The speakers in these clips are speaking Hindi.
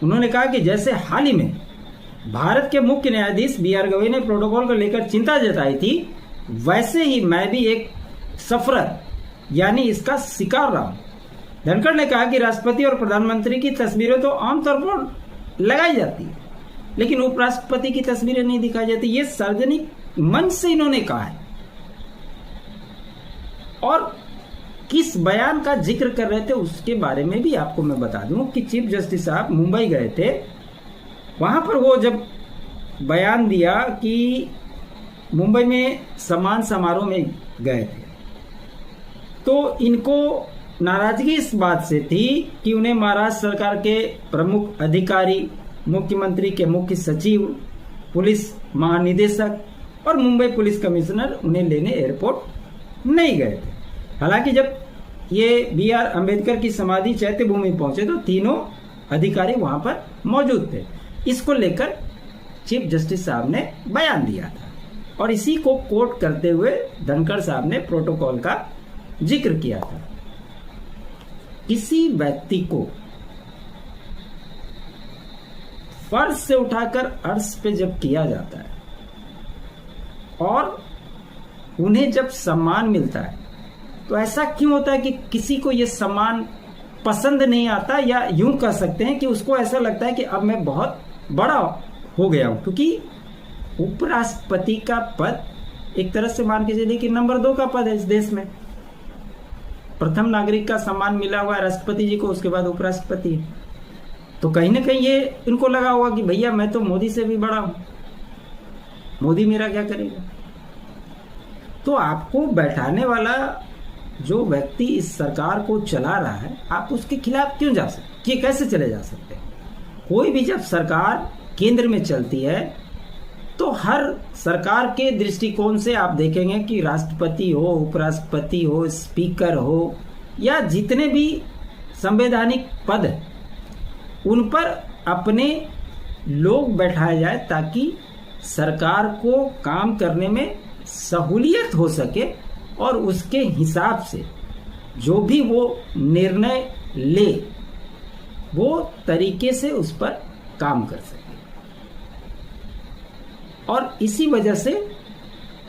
उन्होंने कहा कि जैसे हाल ही में भारत के मुख्य न्यायाधीश बी.आर. गवई ने प्रोटोकॉल को लेकर चिंता जताई थी, वैसे ही मैं भी एक सफरर यानी इसका शिकार रहा हूं। धनखड़ ने कहा कि राष्ट्रपति और प्रधानमंत्री की तस्वीरें तो आमतौर पर लगाई जाती है, लेकिन उपराष्ट्रपति की तस्वीरें नहीं दिखाई जाती। ये सार्वजनिक मंच से इन्होंने कहा है। और किस बयान का जिक्र कर रहे थे उसके बारे में भी आपको मैं बता दूं कि चीफ जस्टिस साहब मुंबई गए थे। वहां पर वो जब बयान दिया कि मुंबई में सम्मान समारोह में गए थे, तो इनको नाराजगी इस बात से थी कि उन्हें महाराष्ट्र सरकार के प्रमुख अधिकारी, मुख्यमंत्री के मुख्य सचिव, पुलिस महानिदेशक और मुंबई पुलिस कमिश्नर उन्हें लेने एयरपोर्ट नहीं गए थे। हालांकि जब ये बी.आर. अंबेडकर की समाधि चैत्य भूमि पहुंचे तो तीनों अधिकारी वहां पर मौजूद थे। इसको लेकर चीफ जस्टिस साहब ने बयान दिया था और इसी को कोट करते हुए धनखड़ साहब ने प्रोटोकॉल का जिक्र किया था। किसी व्यक्ति को फर्श से उठाकर अर्श पे जब किया जाता है और उन्हें जब सम्मान मिलता है, तो ऐसा क्यों होता है कि किसी को यह सम्मान पसंद नहीं आता, या यूं कह सकते हैं कि उसको ऐसा लगता है कि अब मैं बहुत बड़ा हो गया हूं, क्योंकि उपराष्ट्रपति का पद एक तरह से मान के चलिए कि नंबर 2 का पद है इस देश में। प्रथम नागरिक का सम्मान मिला हुआ है राष्ट्रपति जी को, उसके बाद उपराष्ट्रपति। तो कहीं ना कहीं ये इनको लगा होगा कि भैया मैं तो मोदी से भी बड़ा हूं, मोदी मेरा क्या करेगा। तो आपको बैठाने वाला जो व्यक्ति इस सरकार को चला रहा है, आप उसके खिलाफ क्यों जा सकते, ये कैसे चले जा सकते हैं। कोई भी जब सरकार केंद्र में चलती है तो हर सरकार के दृष्टिकोण से आप देखेंगे कि राष्ट्रपति हो, उपराष्ट्रपति हो, स्पीकर हो, या जितने भी संवैधानिक पद हैं उन पर अपने लोग बैठाए जाए ताकि सरकार को काम करने में सहूलियत हो सके और उसके हिसाब से जो भी वो निर्णय ले वो तरीके से उस पर काम कर सके। और इसी वजह से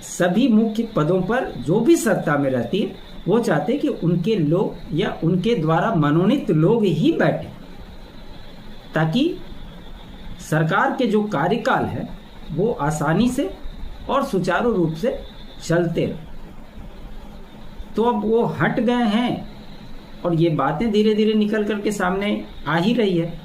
सभी मुख्य पदों पर जो भी सत्ता में रहती है वो चाहते हैं कि उनके लोग या उनके द्वारा मनोनीत लोग ही बैठे, ताकि सरकार के जो कार्यकाल है वो आसानी से और सुचारू रूप से चलते रहे। तो अब वो हट गए हैं और ये बातें धीरे धीरे निकल करके सामने आ ही रही है।